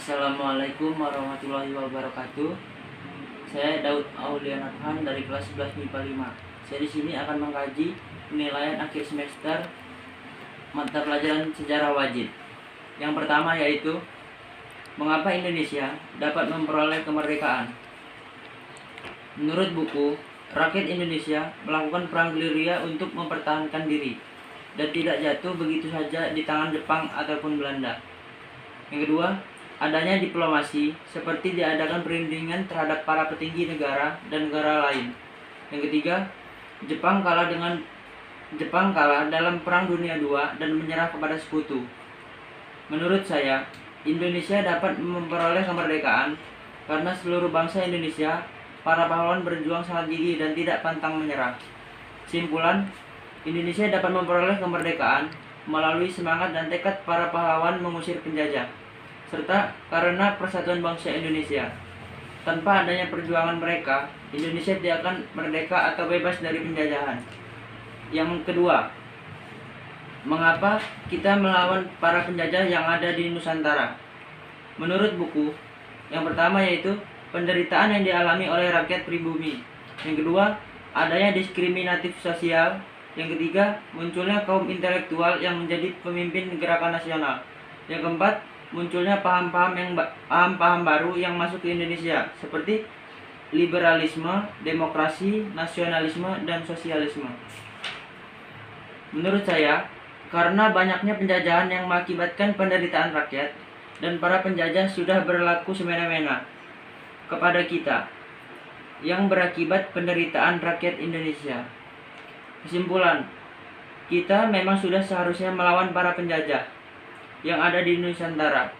Assalamualaikum warahmatullahi wabarakatuh. Saya Daud Aulian Adhan dari kelas 11 MIPA 5. Saya di sini akan mengkaji penilaian akhir semester mata pelajaran sejarah wajib. Yang pertama yaitu mengapa Indonesia dapat memperoleh kemerdekaan. Menurut buku, rakyat Indonesia melakukan perang gerilya untuk mempertahankan diri dan tidak jatuh begitu saja di tangan Jepang ataupun Belanda. Yang kedua, adanya diplomasi seperti diadakan perundingan terhadap para petinggi negara dan negara lain. Yang ketiga, Jepang kalah dalam Perang Dunia II dan menyerah kepada sekutu. Menurut saya, Indonesia dapat memperoleh kemerdekaan karena seluruh bangsa Indonesia, para pahlawan berjuang sangat gigih dan tidak pantang menyerah. Kesimpulan, Indonesia dapat memperoleh kemerdekaan melalui semangat dan tekad para pahlawan mengusir penjajah, serta karena persatuan bangsa Indonesia. Tanpa adanya perjuangan mereka, Indonesia tidak akan merdeka atau bebas dari penjajahan. Yang kedua, mengapa kita melawan para penjajah yang ada di Nusantara? Menurut buku, yang pertama yaitu penderitaan yang dialami oleh rakyat pribumi. Yang kedua, adanya diskriminatif sosial. Yang ketiga, munculnya kaum intelektual yang menjadi pemimpin gerakan nasional. Yang keempat, munculnya paham-paham baru yang masuk ke Indonesia seperti liberalisme, demokrasi, nasionalisme, dan sosialisme. Menurut saya, karena banyaknya penjajahan yang mengakibatkan penderitaan rakyat dan para penjajah sudah berlaku semena-mena kepada kita yang berakibat penderitaan rakyat Indonesia. Kesimpulan, kita memang sudah seharusnya melawan para penjajah yang ada di Nusantara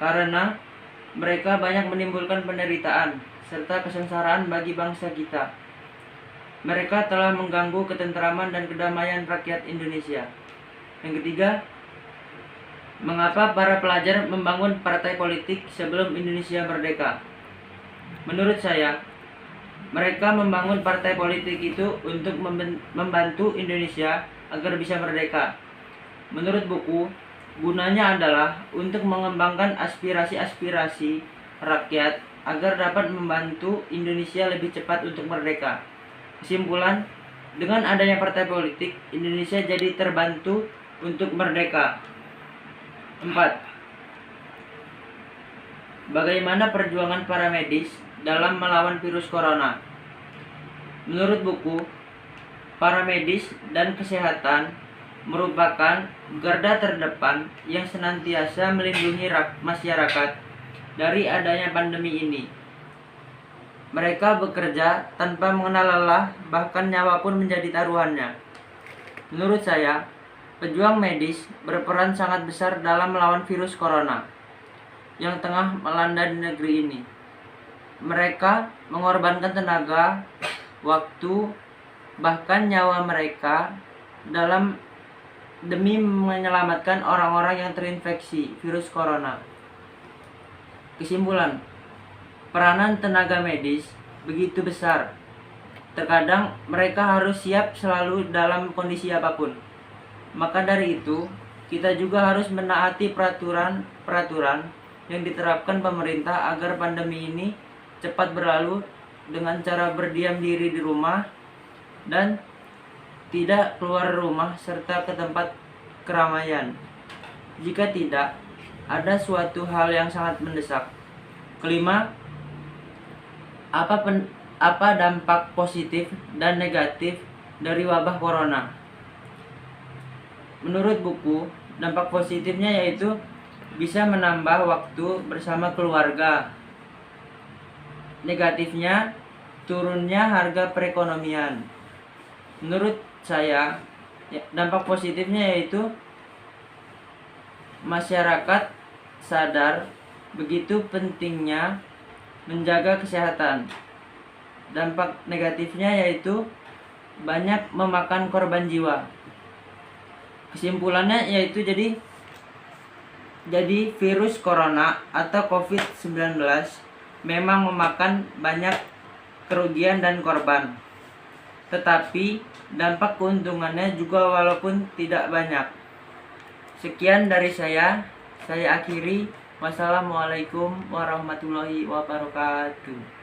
karena mereka banyak menimbulkan penderitaan serta kesengsaraan bagi bangsa kita. Mereka telah mengganggu ketentraman dan kedamaian rakyat Indonesia. Yang ketiga, mengapa para pelajar membangun partai politik sebelum Indonesia merdeka? Menurut saya, mereka membangun partai politik itu untuk membantu Indonesia agar bisa merdeka. Menurut buku, gunanya adalah untuk mengembangkan aspirasi-aspirasi rakyat agar dapat membantu Indonesia lebih cepat untuk merdeka. Kesimpulan, dengan adanya partai politik, Indonesia jadi terbantu untuk merdeka. 4. Bagaimana perjuangan para medis dalam melawan virus corona? Menurut buku, para medis dan kesehatan merupakan garda terdepan yang senantiasa melindungi masyarakat dari adanya pandemi ini. Mereka bekerja tanpa mengenal lelah, bahkan nyawa pun menjadi taruhannya. Menurut saya, pejuang medis berperan sangat besar dalam melawan virus corona yang tengah melanda di negeri ini. Mereka mengorbankan tenaga, waktu, bahkan nyawa mereka demi menyelamatkan orang-orang yang terinfeksi virus corona. Kesimpulan, peranan tenaga medis begitu besar. Terkadang mereka harus siap selalu dalam kondisi apapun. Maka dari itu, kita juga harus menaati peraturan yang diterapkan pemerintah agar pandemi ini cepat berlalu dengan cara berdiam diri di rumah dan tidak keluar rumah serta ke tempat keramaian jika tidak ada suatu hal yang sangat mendesak. Kelima, apa dampak positif dan negatif dari wabah corona? Menurut buku, dampak positifnya yaitu bisa menambah waktu bersama keluarga. Negatifnya, turunnya harga perekonomian. Menurut saya, dampak positifnya yaitu masyarakat sadar begitu pentingnya menjaga kesehatan. Dampak negatifnya yaitu banyak memakan korban jiwa. Kesimpulannya yaitu jadi virus corona atau COVID-19 memang memakan banyak kerugian dan korban. Tetapi dampak keuntungannya juga walaupun tidak banyak. Sekian dari saya akhiri. Wassalamualaikum warahmatullahi wabarakatuh.